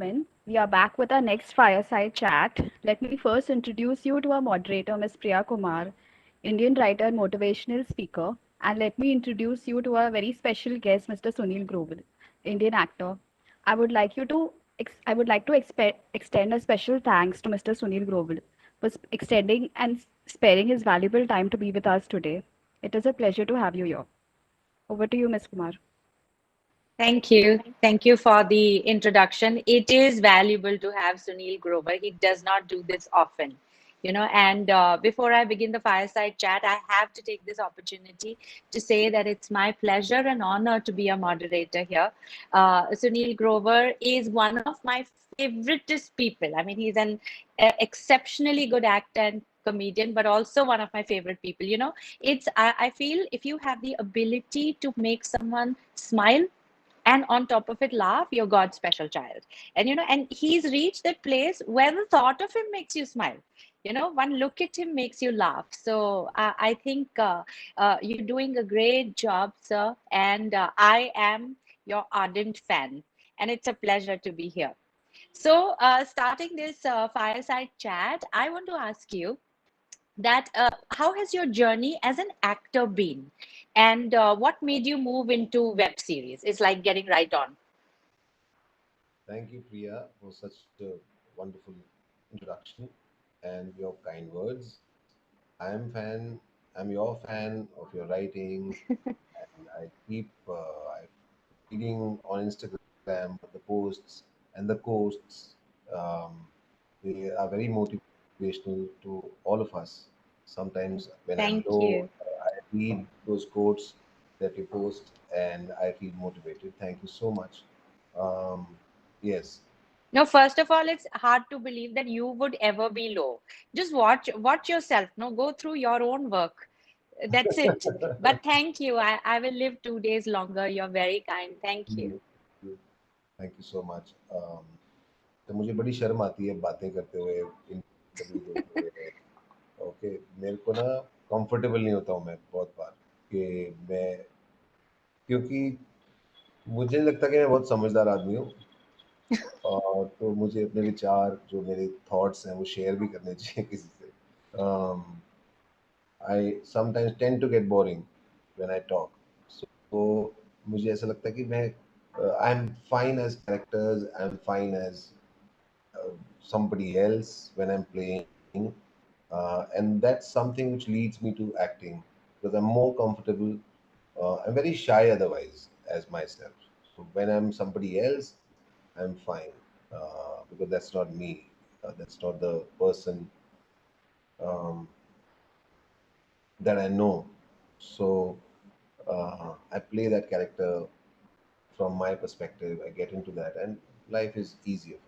gentlemen, we are back with our next fireside chat. Let me first introduce you to our moderator, Ms. Priya Kumar, Indian writer and motivational speaker. And let me introduce you to our very special guest, Mr. Sunil Grover, Indian actor. I would like you to I would like to extend a special thanks to Mr. Sunil Grover for extending and sparing his valuable time to be with us today. It is a pleasure to have you here. Over to you, Ms. Kumar. Thank you. Thank you for the introduction. It is valuable to have Sunil Grover. He does not do this often, And before I begin the fireside chat, I have to take this opportunity to say that it's my pleasure and honor to be a moderator here. Sunil Grover is one of my favoriteest people. I mean, he's an exceptionally good actor and comedian, but also one of my favorite people. I feel if you have the ability to make someone smile and on top of it laugh, you're God's special child. And he's reached that place where the thought of him makes you smile. One look at him makes you laugh. So I think you're doing a great job, sir, and I am your ardent fan, and it's a pleasure to be here. So starting this fireside chat, I want to ask you that how has your journey as an actor been, and what made you move into web series? It's like getting right on. Thank you, Priya, for such a wonderful introduction and your kind words. I'm your fan of your writings, and I reading on Instagram the posts and the quotes. Um, they are very motivational to all of us. Sometimes when I'm Thank low, you. I read those quotes that you post, and I feel motivated. Thank you so much. Um, yes. No, first of all, it's hard to believe that you would ever be low. Just watch yourself. No, go through your own work. That's it. But thank you. I will live 2 days longer. You're very kind. Thank you. Thank you so much तो मुझे बड़ी शर्म आती है बातें करते हुए interview देते हुए ओके मेरे को ना कंफर्टेबल नहीं होता हूँ मैं बहुत बार कि मैं क्योंकि मुझे नहीं लगता कि मैं बहुत समझदार आदमी हूँ और तो मुझे अपने विचार जो मेरे थॉट्स हैं वो शेयर भी करने चाहिए किसी से I sometimes tend to get boring when I talk so मुझे ऐसा लगता है कि मैं I am fine as characters I am fine as somebody else when I'm playing, and that's something which leads me to acting because I'm more comfortable. I'm very shy otherwise as myself. So when I'm somebody else, I'm fine because that's not me. That's not the person um, that I know. So I play that character from my perspective. I get into that, and life is easier for me.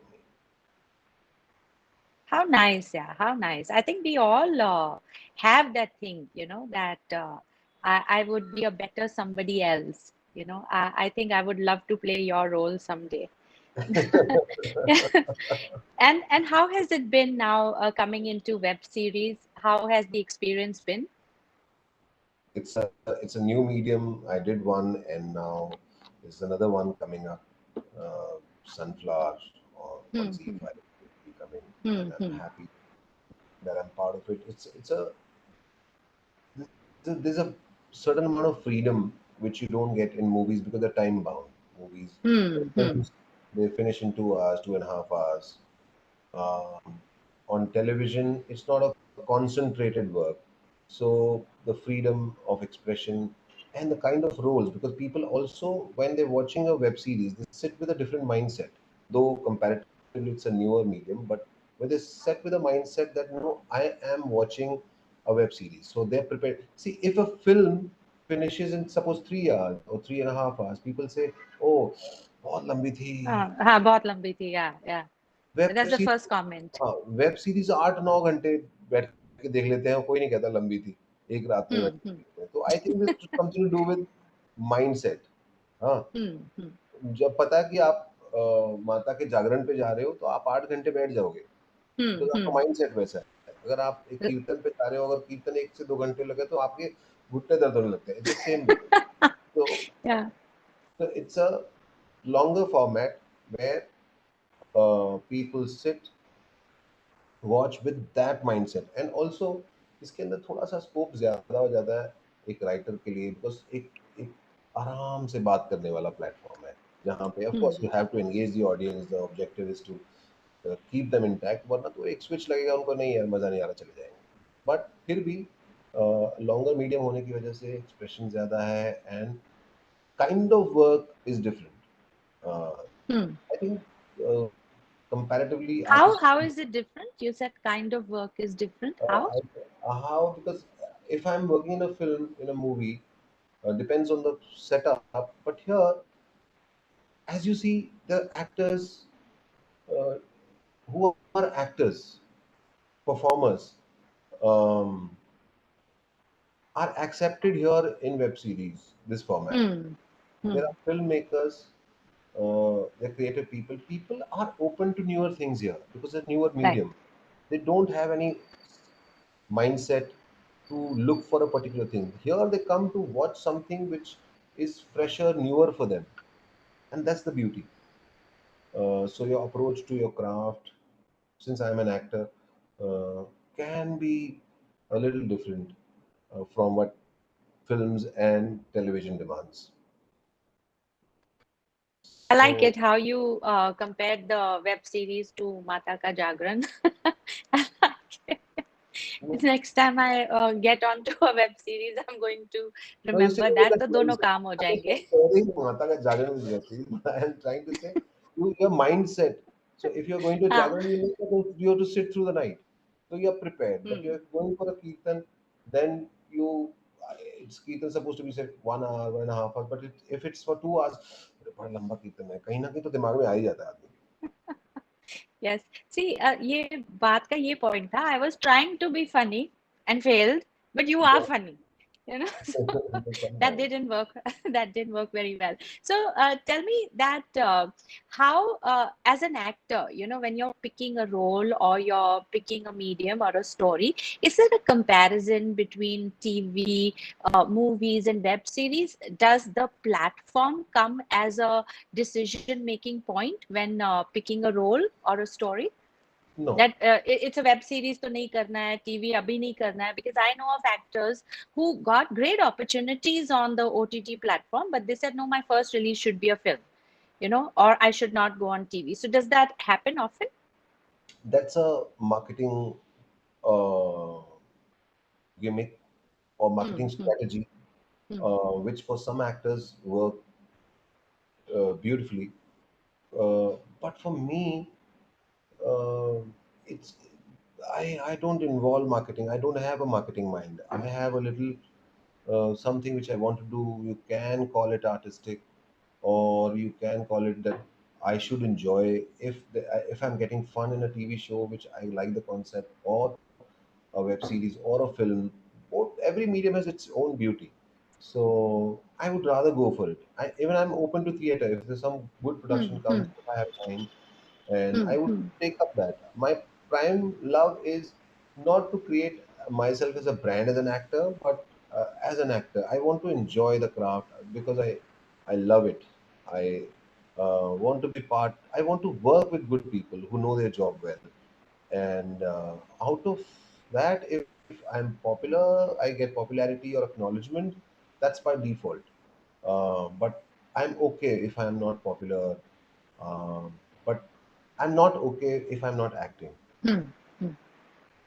How nice, yeah, how nice. I think we all have that thing, that I would be a better somebody else. I think I would love to play your role someday. And how has it been now coming into web series? How has the experience been? It's a new medium. I did one, and now there's another one coming up. Sunflower on Hmm, Z5 will be coming, hmm, and I'm hmm. happy that I'm part of it. There's a certain amount of freedom which you don't get in movies because they're time bound. Movies, Hmm, hmm. films, they finish in 2 hours, 2.5 hours. Um, on television, it's not a concentrated work. So the freedom of expression and the kind of roles, because people also, when they're watching a web series, they sit with a different mindset. Though comparatively it's a newer medium, but when they set with a mindset that no, I am watching a web series, so they're prepared. See, if a film finishes in suppose 3 hours or 3.5 hours, people say, "Oh, बहुत लंबी थी." हाँ बहुत लंबी थी yeah yeah web that's the series first comment. हाँ web series 8-9 घंटे बैठ के देख लेते हैं कोई नहीं कहता लंबी थी एक रात में बैठ के Hmm, देख hmm, लेते हैं तो I think this something to do with mindset हाँ hmm, hmm, जब पता है कि आप माता के जागरण पे जा रहे हो तो आप 8 घंटे बैठ जाओगे hmm, बिकॉज आपका hmm. माइंडसेट वैसा है अगर आप एक कीर्तन पे जा रहे हो अगर कीर्तन 1 से 2 घंटे लगे तो आपके घुटने दर्द होने लगते हैं इट्स द सेम वे तो Yeah. It's a longer format where people sit watch with that mindset and also इसके अंदर थोड़ा सा स्कोप ज़्यादा हो जाता है एक राइटर के लिए बिकॉज एक आराम से बात करने वाला प्लेटफॉर्म है जहाँ पे off Hmm. Course you have to engage the audience the objective is to keep them intact वरना तो एक स्विच लगेगा उनको नहीं यार मज़ा नहीं आ रहा चले जाएंगे बट फिर भी लॉन्गर मीडियम होने की वजह से एक्सप्रेशन ज़्यादा है and kind of work is different Hmm. I think comparatively How artists is it different? You said kind of work is different. Uh, How? how because if I'm working in a film in a movie depends on the setup but here as you see the actors uh, who are actors performers um, are accepted here in web series this format Hmm. there Hmm. are filmmakers they're creative people are open to newer things here because it's a newer Right. medium they don't have any mindset to look for a particular thing. Here they come to watch something which is fresher, newer for them, and that's the beauty. So your approach to your craft, since I'm an actor, uh, can be a little different from what films and television demands. I like So it how you compared the web series to Mata Ka Jagran. I like it. no, Next time I get onto a web series, I'm going to no, you see, remember look that. at तो दोनों mindset. काम हो I'm not जाएंगे. comparing Mata ka Jagran with web series, but I am trying to say your mindset. So if you're going to हाँ. Jagran, you have to sit through the night. So you're prepared. But Hmm. you're going for a Kirtan, then it's Kirtan supposed to be said 1 hour, 1.5 hours. But if it's for 2 hours, अरे बड़ा लंबा कीर्तन है कहीं ना कहीं तो दिमाग में आ ही जाता है आदमी Yes. See, ये बात का ये point था. I was trying to be funny and failed, but you are funny. You know, so that Sometimes. didn't work. That didn't work very well. So, tell me that how, as an actor, when you're picking a role or you're picking a medium or a story, is there a comparison between TV, movies, and web series? Does the platform come as a decision-making point when picking a role or a story? No, That it's a web series तो नहीं करना है, TV अभी नहीं करना है, because I know of actors who got great opportunities on the OTT platform, but they said no, my first release should be a film, or I should not go on TV. So does that happen often? that's a marketing uh, gimmick or Hmm, marketing hmm, strategy, hmm, which for some actors work beautifully. But for me, uh, it's I don't involve marketing. I don't have a marketing mind. I have a little something which I want to do. You can call it artistic, or you can call it that I should enjoy. If I'm getting fun in a TV show, which I like the concept, or a web series or a film, both every medium has its own beauty. So I would rather go for it. Even I'm open to theater. If there's some good hmm, production hmm, comes, if I have time, and hmm, I would hmm, take up that. My prime love is not to create myself as a brand as an actor, but as an actor, I want to enjoy the craft because I love it. I want to be part. I want to work with good people who know their job well, and out of that, if I'm popular, I get popularity or acknowledgement. That's by default. But I'm okay if I'm not popular. But I'm not okay if I'm not acting. hmm, hmm,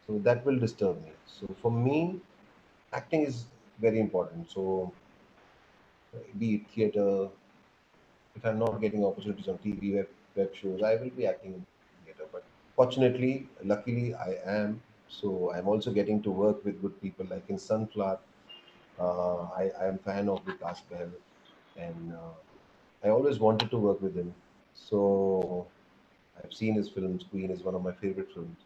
So that will disturb me. So for me, acting is very important. So be it theater, if I'm not getting opportunities on TV, web shows, I will be acting in theater. But fortunately, luckily, I am. So I'm also getting to work with good people like in Sunflower. I am fan of Vikas Behl, and I always wanted to work with him. So I've seen his films. Queen is one of my favorite films.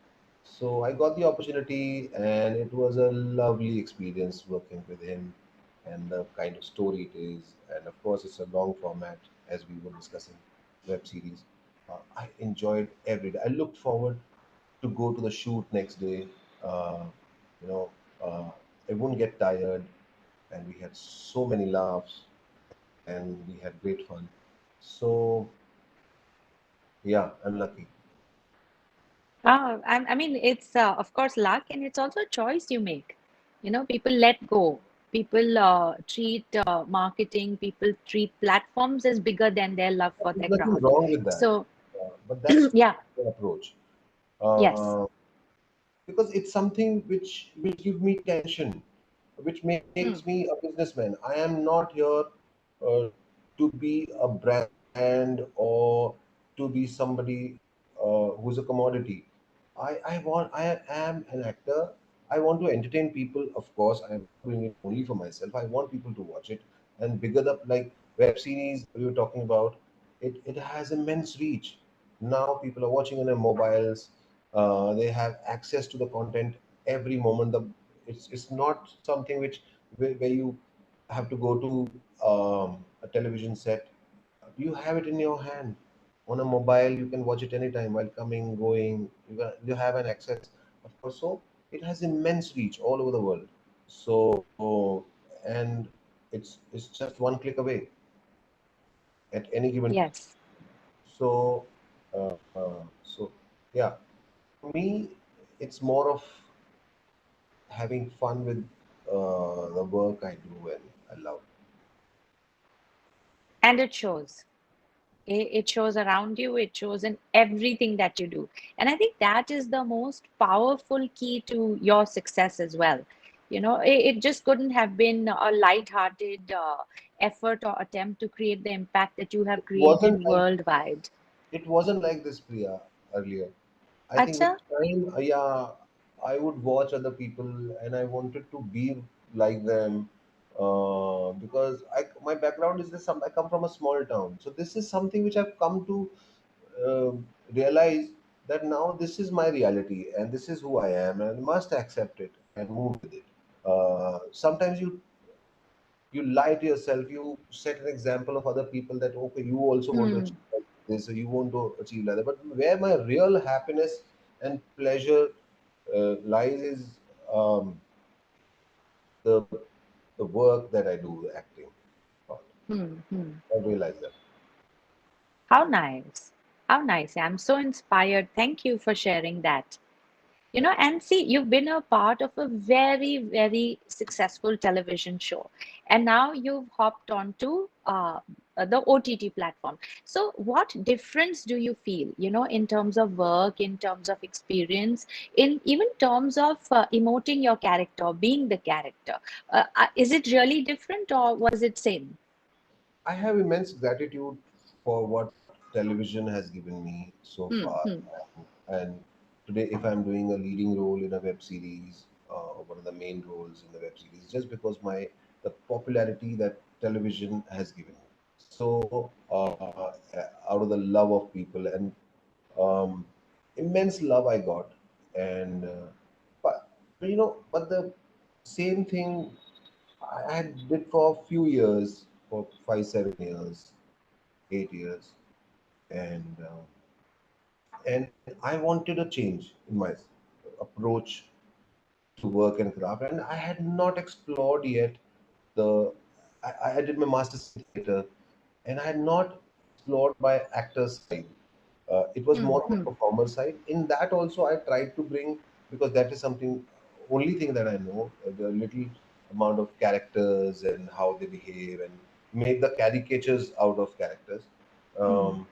So I got the opportunity, and it was a lovely experience working with him and the kind of story it is. And of course, it's a long format, as we were discussing, web series. I enjoyed every day. I looked forward to go to the shoot next day. Uh, you know, uh, I wouldn't get tired, and we had so many laughs, and we had great fun. So, yeah, I'm lucky. I mean, it's of course luck, and it's also a choice you make. You know, people let go. People treat marketing, people treat platforms as bigger than their love for There's their nothing craft. wrong with that, So, but that's yeah, the approach. yes. Uh, because it's something which gives me tension, which makes Hmm, me a businessman. I am not here uh, to be a brand or to be somebody who's a commodity. I am an actor. I want to entertain people. Of course, I am not doing it only for myself. I want people to watch it and bigger up, like web series we were talking about. It has immense reach. Now people are watching on their mobiles. They have access to the content every moment. It's not something where you have to go to a television set. You have it in your hand on a mobile. You can watch it anytime while coming, going. You have an access, of course. So it has immense reach all over the world. So and it's just one click away at any given time. yes. So so yeah, for me, it's more of having fun with the work I do and I love. And it shows. It shows around you, it shows in everything that you do. And I think that is the most powerful key to your success as well. You know, it just couldn't have been a light-hearted effort or attempt to create the impact that you have It wasn't created like worldwide. it wasn't like this, Priya, earlier. I think with Acha? time, yeah, I would watch other people and I wanted to be like them because my background is this. I come from a small town, so this is something which I've come to uh, realize that now this is my reality and this is who I am and I must accept it and move with it. Sometimes you lie to yourself. You set an example of other people that okay, you also want to Hmm. achieve like this, or you want to achieve like that. But where my real happiness and pleasure lies is um, the the work that I do, the acting part. Hmm. Hmm. I realize that. How nice. How nice. I'm so inspired. Thank you for sharing that. You know, and see, you've been a part of a very, very successful television show, and now you've hopped onto the OTT platform. So, what difference do you feel, you know, in terms of work, in terms of experience, in even terms of emoting your character, being the character? Is it really different, or was it same? I have immense gratitude for what television has given me so Hmm, far. hmm, And today, if I'm doing a leading role in a web series, or one of the main roles in the web series, just because the popularity that television has given me. So, out of the love of people and um, immense love I got, and but but the same thing I had did for a few years, for 5, 7 years, 8 years, and I wanted a change in my approach to work and craft, and I had not explored yet the. I did my master's in theatre, and I had not explored my actor side. It was hmm, more of a hmm, performer side. In that also, I tried to bring, because that is something only thing that I know, the little amount of characters and how they behave, and make the caricatures out of characters. hmm, Um,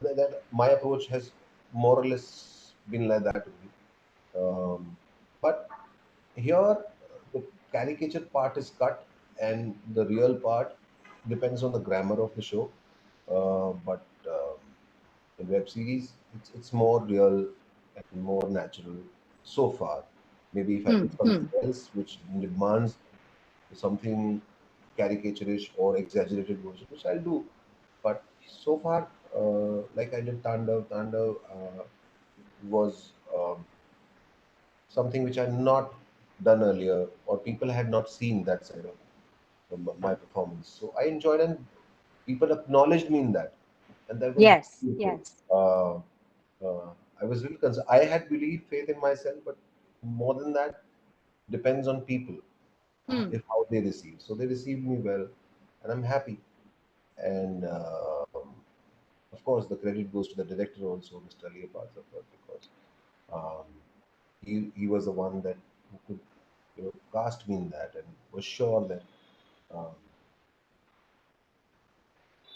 that my approach has more or less been like that only. But here, the caricature part is cut, and the real part depends on the grammar of the show. But in web series, it's more real and more natural so far. Maybe if I hmm, do something hmm. else which demands something caricaturish or exaggerated version, which I'll do. But so far, like I did Tandav was something which I had not done earlier, or people had not seen that side of my performance. So I enjoyed, and people acknowledged me in that, and that was Yes, beautiful. yes. I was really concerned. I had belief, faith in myself, but more than that, depends on people Hmm. if how they receive. So they received me well, and I'm happy. And of course, the credit goes to the director also, Mr. Ali Parthapar, because Um, he was the one that who could, cast me in that, and was sure um,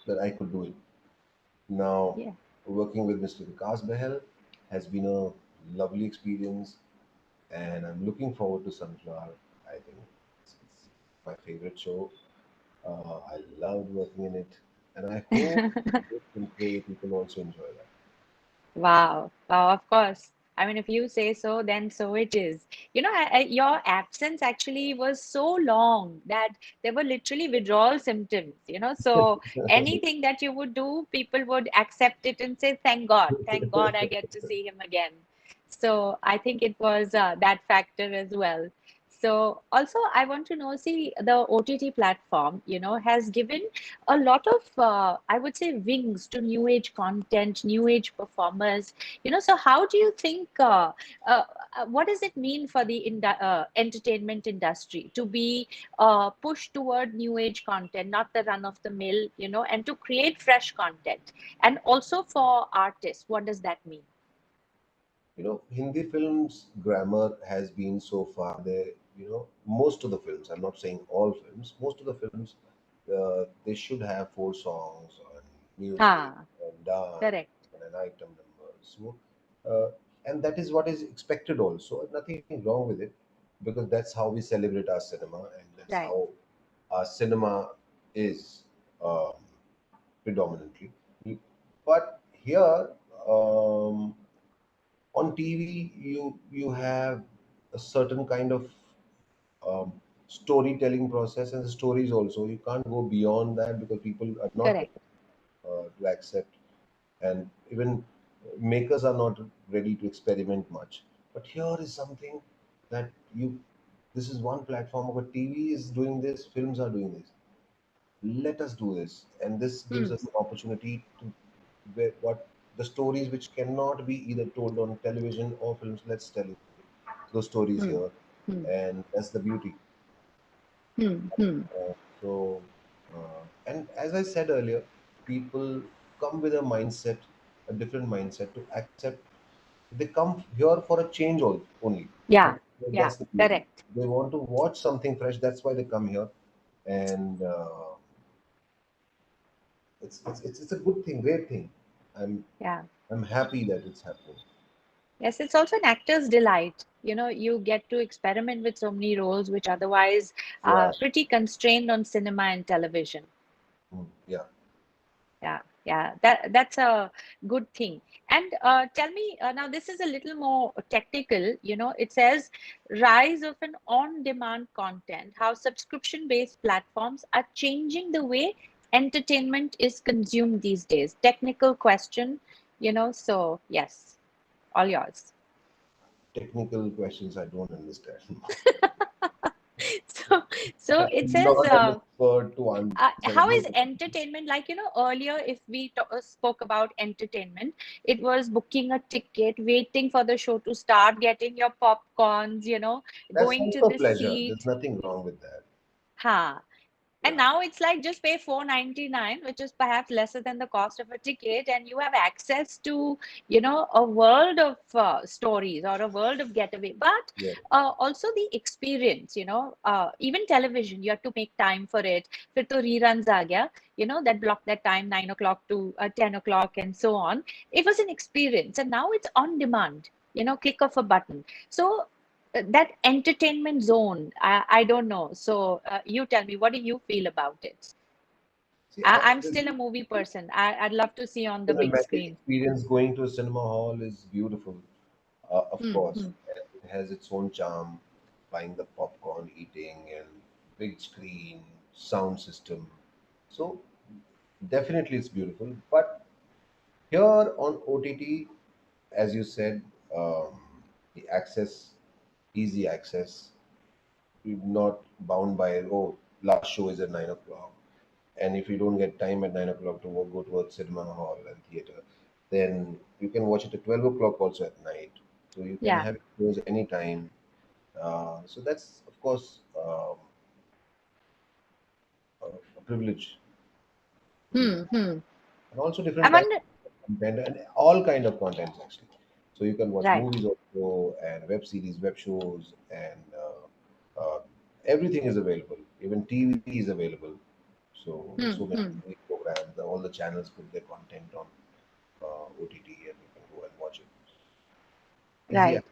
that I could do it. Now, Yeah. working with Mr. Vikas Behel has been a lovely experience, and I'm looking forward to Sunflower. I think it's my favorite show. I loved working in it, and I hope and pray people also enjoy that. Wow. Wow, of course. I mean, if you say so, then so it is. Your absence actually was so long that there were literally withdrawal symptoms, So anything that you would do, people would accept it and say, thank God I get to see him again. So I think it was that factor as well. So also, I want to know, see, the OTT platform, has given a lot of, I would say, wings to new age content, new age performers. So how do you think, uh, what does it mean for the entertainment industry to be pushed toward new age content, not the run of the mill, and to create fresh content? And also for artists, what does that mean? Hindi films grammar has been so far there. Most of the films. I'm not saying all films. Most of the films, they should have four songs and music Ha, and dance correct, and an item number. So, uh, and that is what is expected also. Nothing wrong with it, because that's how we celebrate our cinema, and that's right, how our cinema is, um, predominantly. But here, on TV, you have a certain kind of um, storytelling process, and the stories also. You can't go beyond that because people are not correct, ready to accept, and even makers are not ready to experiment much. But here is something that you. This is one platform. Of a TV is doing this. Films are doing this. Let us do this, and this gives hmm, us an opportunity to, where what the stories which cannot be either told on television or films, let's tell it, those stories hmm, here, hmm, and that's the beauty. hmm, hmm, And as I said earlier, people come with a mindset, a different mindset to accept. They come here for a change only. yeah, yeah, That's the beauty. correct, They want to watch something fresh. That's why they come here, and it's a good thing, great thing. I'm yeah. I'm happy that it's happening. Yes, it's also an actor's delight. You get to experiment with so many roles which otherwise Yeah, are pretty constrained on cinema and television. yeah. Yeah, yeah, that's a good thing. And tell me, now this is a little more technical. It says rise of an on-demand content, how subscription-based platforms are changing the way entertainment is consumed these days. Technical question, so yes, all yours. Technical questions I don't understand. So, so it I'm says, not an expert to answer how any is of it. entertainment like? Earlier, if we spoke about entertainment, it was booking a ticket, waiting for the show to start, getting your popcorns, That's going only to for the pleasure. There's seat. nothing wrong with that. Ha. And Yeah, now it's like just pay 4.99, which is perhaps lesser than the cost of a ticket, and you have access to, a world of stories or a world of getaway. But yeah. also the experience, even television, you have to make time for it. Fir to reruns aa gaya, that block that time, 9 o'clock to 10 o'clock, and so on. It was an experience, and now it's on demand. Click of a button. So that entertainment zone, I don't know. So you tell me, what do you feel about it? See, I'm the still a movie person. I'd love to see on the big cinematic screen. experience going to a cinema hall is beautiful, of Hmm, course. hmm. And it has its own charm, buying the popcorn, eating, and big screen, sound system. So, definitely it's beautiful. But here on OTT, as you said, the access, easy access, you're not bound by, oh, last show is at 9 o'clock, and if you don't get time at 9 o'clock to go to a cinema hall and theater, then you can watch it at 12 o'clock also at night. So you can Yeah. have it shows anytime. So that's of course a privilege to do Hmm, that. hmm. And also I different types wonder. of content and all kind of contents actually. So you can watch Right. movies also, and web series, web shows, and everything is available. Even TV is available. So Hmm. many Hmm. TV programs, all the channels put their content on OTT, and you can go and watch it. Easy. Right.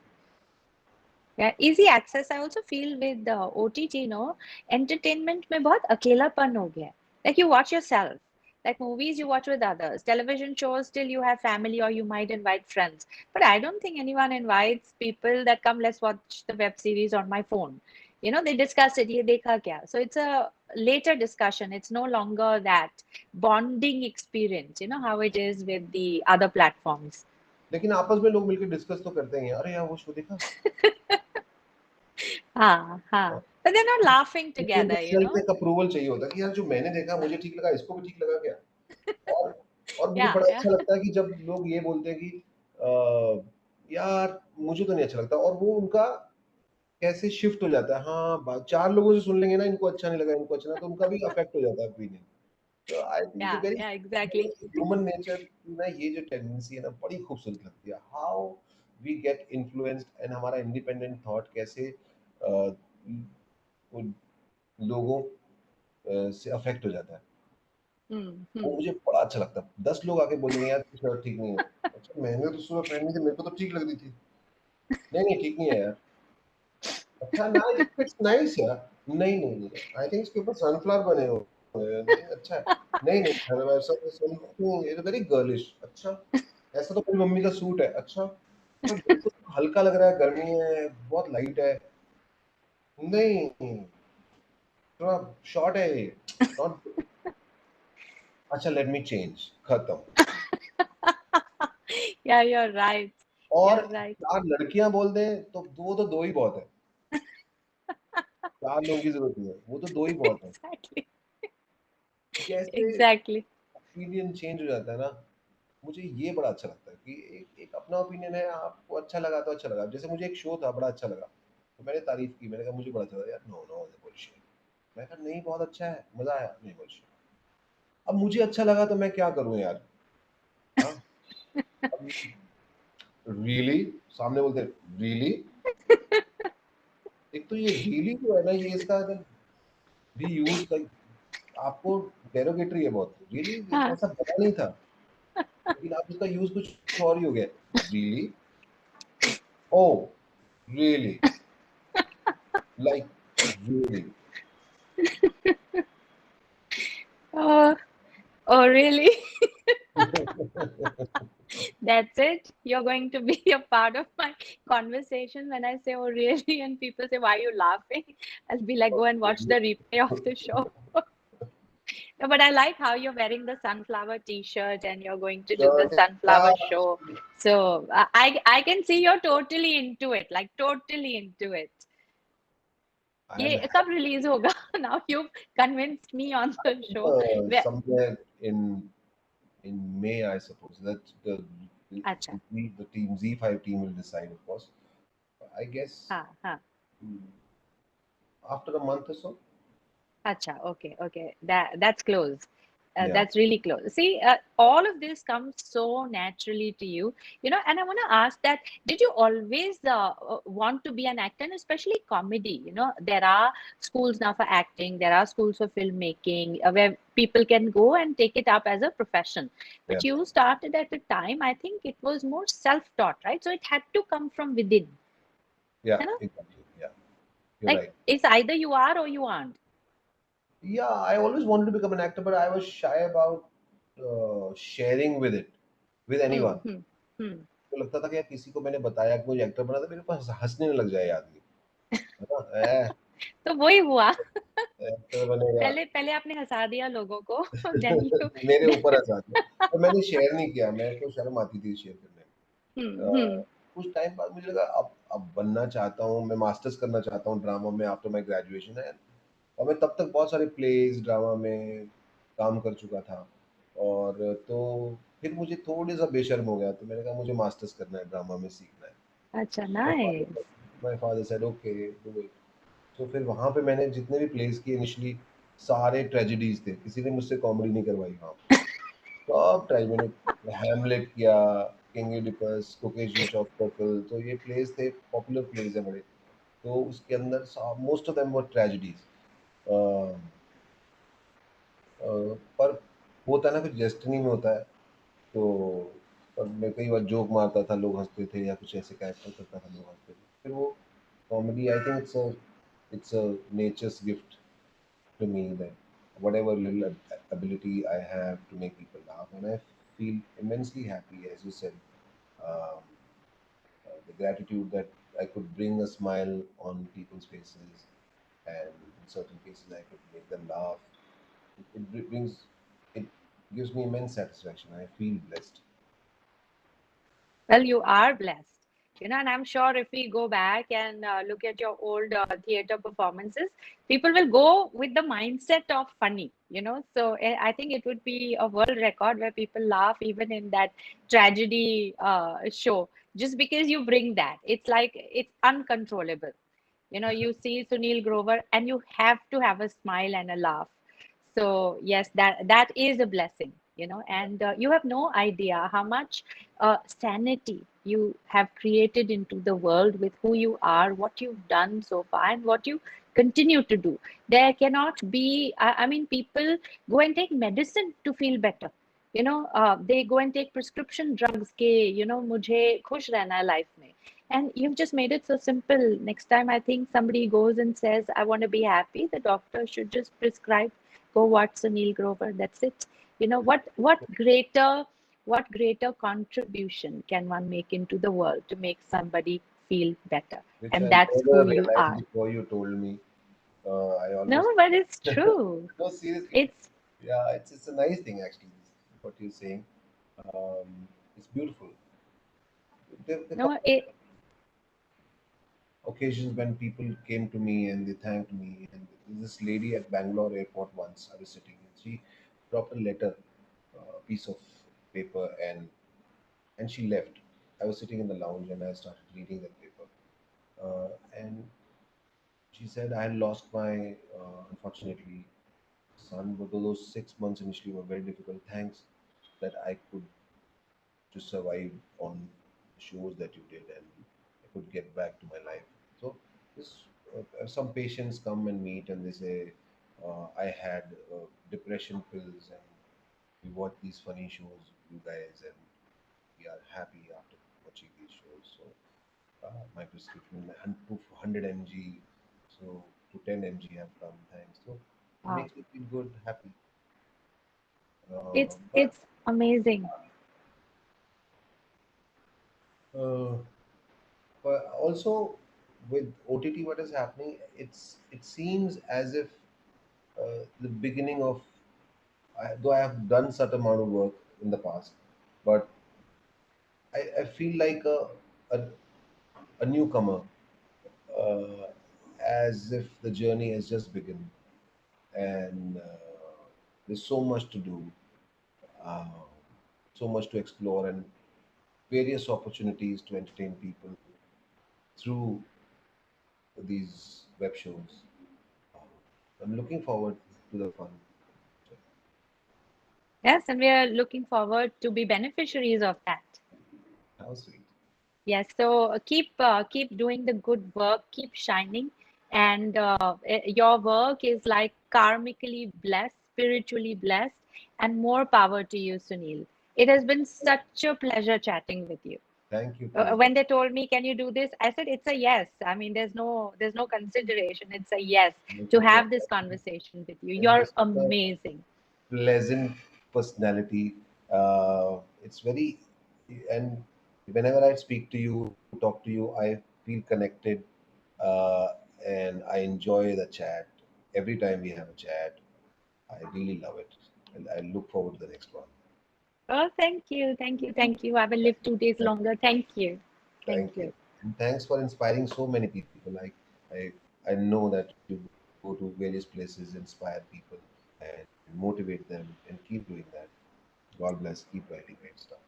Yeah, easy access. I also feel with the OTT, entertainment में बहुत अकेलापन हो गया है. Like you watch yourself. Like movies you watch with others. Television shows still you have family or you might invite friends. But I don't think anyone invites people that come, let's watch the web series on my phone. They discuss it. ये देखा क्या? So it's a later discussion. It's no longer that bonding experience, how it is with the other platforms. लेकिन आपस में लोग मिलकर discuss तो करते हैं, अरे यार वो शो देखा। हाँ, हाँ. But they're not laughing क्योंकि उनको together, सेल्फ एक अप्रूवल चाहिए होता है कि यार जो मैंने देखा मुझे ठीक लगा, इसको भी ठीक लगा क्या। और और मुझे Yeah, बड़ा yeah. अच्छा लगता है कि जब लोग ये बोलते हैं कि यार मुझे तो नहीं अच्छा लगता, और वो उनका कैसे शिफ्ट हो जाता है। हाँ, चार लोगों से सुन लेंगे ना, इनको अच्छा नहीं लगा, इनको अच्छा ना, तो उनका भी अफेक्ट हो जाता है ओपिनियन। तो I think it's a Yeah, very yeah, exactly. Human nature ना, ये जो टेंडेंसी है ना बड़ी खूबसूरत लगती है। How we get influenced, and हमारा इंडिपेंडेंट थॉट कैसे उन लोगों से अफेक्ट हो जाता है। Hmm, वो hmm. मुझे बड़ा अच्छा लगता है। 10 लोग आके बोल देंगे यार तेरी शर्ट ठीक नहीं है। अच्छा मैंने तो सुबह पहनी थी, मेरे को तो ठीक लग रही थी। नहीं, नहीं ठीक नहीं है यार। अच्छा ना, इट फिट्स नाइस यार। नहीं, नहीं, नहीं। आई थिंक इसके ऊपर सनफ्लावर बने हुए हैं। नहीं अच्छा है। नहीं, नहीं मतलब ऐसा नहीं, इट्स वेरी गर्लिश। अच्छा, ऐसा तो मेरी मम्मी का सूट है। अच्छा, पर मेरे को तो हल्का लग रहा है, गर्मी है, बहुत लाइट है। नहीं, थोड़ा शॉर्ट है ये। नॉट अच्छा, लेट मी चेंज, खत्म। Yeah, you're right. और You're right. 4 लड़कियां बोल दें तो वो तो 2 ही बहुत है। 4 लोगों की जरूरत नहीं है, वो तो 2 ही बहुत है। Exactly. कैसे Exactly. ओपिनियन चेंज हो जाता है ना। मुझे ये बड़ा अच्छा लगता है कि एक एक अपना ओपिनियन है, आपको अच्छा लगा तो अच्छा लगा। जैसे मुझे एक शो था बड़ा अच्छा लगा, तो मैंने तारीफ की, मैंने कहा मुझे बड़ा अच्छा लगा। यार नो नो बुलशिट। मैं कहा नहीं बहुत अच्छा है, मजा आया। नहीं बुलशिट। अब मुझे अच्छा लगा तो मैं क्या करूं यार। हाँ, अब रियली सामने बोलते रियली। एक तो ये रियली जो है ना, ये इसका भी यूज लाइक आपको डेरोगेटरी है बहुत। Really Huh. ऐसा बना नहीं था, लेकिन आप इसका यूज कुछ और ही हो गया। Really, oh really, like really. Oh, oh, really? That's it? You're going to be a part of my conversation when I say, oh, really? And people say, why are you laughing? I'll be like, go and watch the replay of the show. No, but I like how you're wearing the sunflower t-shirt and you're going to do the shirt sunflower show. So I can see you're totally into it, like totally into it. I am ये कब release होगा? Now you've convinced me on the show. Where, somewhere in May, I suppose. That अच्छा, the team Z5 team will decide, of course. I guess हाँ, हाँ. mm, after a month or so. Acha, okay, okay. That's close. Yeah, That's really close. See, all of this comes so naturally to you, and I want to ask that, did you always want to be an actor, and especially comedy? There are schools now for acting, there are schools for filmmaking, where people can go and take it up as a profession. yeah, But you started at a time, I think it was more self-taught, right? So it had to come from within, yeah, you know? exactly. Yeah, you're Like right. it's either you are or you aren't. Yeah, I always wanted to become an actor, but I was shy about sharing with it with Hmm, anyone. hmm, hmm. तो लगता था कि यार किसी को मैंने बताया कि मुझे एक्टर बना था, मेरे पास हंसने न लग जाए आदमी, है ना। तो वही हुआ। एक्टर बनेगा। पहले पहले आपने हँसा दिया लोगों को, देन यू मेरे ऊपर एहसास है, तो मैंने शेयर नहीं किया, मेरे को शर्म आती थी शेयर करने में। हम्म। कुछ टाइम बाद मुझे लगा अब बनना चाहता हूँ, मैं मास्टर्स करना चाहता हूँ ड्रामा में आफ्टर माय ग्रेजुएशन है। और मैं तब तक बहुत सारे प्लेज ड्रामा में काम कर चुका था, और तो फिर मुझे थोड़ी सा बेशर्म हो गया, तो मैंने कहा मुझे मास्टर्स करना है, ड्रामा में सीखना है। अच्छा, my nice. Father my father said okay do it. तो फिर वहाँ पे मैंने जितने भी प्लेस किए इनिशियली, सारे ट्रेजेडीज थे, किसी ने मुझसे कॉमेडी नहीं करवाई वहाँ पे। सब ट्राई मैंने, हैमलेट किया, king Oedipus, Caucasian Chalk Circle, तो ये प्लेस थे, पॉपुलर प्लेस है बड़े। तो उसके अंदर most of them were tragedies. पर होता है ना, कुछ डेस्टिनी में होता है। तो पर मैं कई बार जोक मारता था, लोग हंसते थे, या कुछ ऐसे कैरेक्टर करता था, लोग हंसते थे। फिर वो comedy, I think it's a natures gift to me, that whatever little ability I have to make people laugh, and I feel immensely happy, as you said, um, the gratitude that I could bring a smile on people's faces, and in certain cases I could make them laugh. Brings, it gives me immense satisfaction. I feel blessed. Well, you are blessed, and I'm sure if we go back and look at your old theater performances, people will go with the mindset of funny. So I think it would be a world record where people laugh even in that tragedy show, just because you bring that. It's like it's uncontrollable. You see Sunil Grover and you have to have a smile and a laugh. So yes, that is a blessing, and you have no idea how much sanity you have created into the world with who you are, what you've done so far, and what you continue to do. There cannot be, I mean, people go and take medicine to feel better. They go and take prescription drugs ke, mujhe khush rehna hai life mein. And you've just made it so simple. Next time I think somebody goes and says, I want to be happy, the doctor should just prescribe, go watch Sunil Grover. That's it. What greater contribution can one make into the world to make somebody feel better? Which And I that's who never you realized are. before you told me. I No, always but it's true. no, seriously. It's Yeah, it's a nice thing actually. What you're saying, it's beautiful. There no, couple of occasions when people came to me and they thanked me. And this lady at Bangalore airport once, I was sitting and she dropped a letter, a piece of paper, and she left. I was sitting in the lounge and I started reading that paper. And she said, I had lost my, unfortunately, son, but those 6 months initially were very difficult. Thanks that I could to survive on the shows that you did, and I could get back to my life. So this some patients come and meet and they say, I had depression pills and we watch these funny shows, you guys, and we are happy after watching these shows. So my prescription 100 mg, so to 10 mg have come. Thanks. So it wow. makes me feel good, happy. It's But it's amazing. uh, But also with OTT, what is happening? It seems as if the beginning of, though I have done such amount of work in the past, but I feel like a, a newcomer, uh, as if the journey has just begun, and there's so much to do, uh, so much to explore, and various opportunities to entertain people through these web shows. Uh, I'm looking forward to the fun. Yes, and we are looking forward to be beneficiaries of that. How sweet. Yes, so keep doing the good work, keep shining, and your work is like karmically blessed, spiritually blessed, and more power to you, Sunil. It has been such a pleasure chatting with you. Thank you, Priya. When they told me, "Can you do this?" I said, "It's a yes." I mean, there's no consideration. It's a yes Thank to you, Priya. have this conversation with you. And you're You're such a amazing. pleasant personality. It's very, and whenever I speak to you, talk to you, I feel connected, uh, and I enjoy the chat. Every time we have a chat, I really love it. And I look forward to the next one. Oh, thank you, thank you, thank you. I will live 2 days Thank, longer. Thank you, thank thank you. you. And thanks for inspiring so many people. I know that you go to various places, inspire people, and motivate them, and keep doing that. God bless. Keep writing great stuff.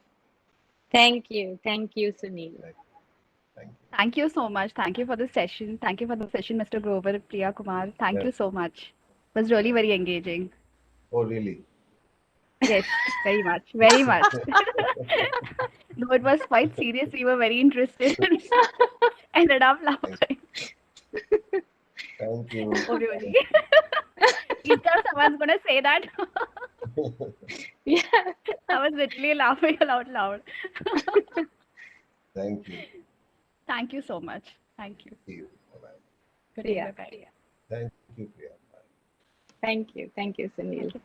Thank you, Sunil. Thank, thank you. Thank you so much. Thank you for the session. Thank you for the session, Mr. Grover, Priya Kumar. Thank Yeah, you so much. It was really yeah. very engaging. Oh, really? Yes, very much, very much. No, it was quite serious. We were very interested and ended up Thank, laughing. thank you. Oh, really? Instead of someone's gonna say that, Yeah. I was literally laughing out loud. Thank you. Thank you so much. Thank you. See you. Bye-bye. Good day. Yeah. Bye bye. Thank you, Priya. Bye. Thank you. Thank you, Thank Sunil. you.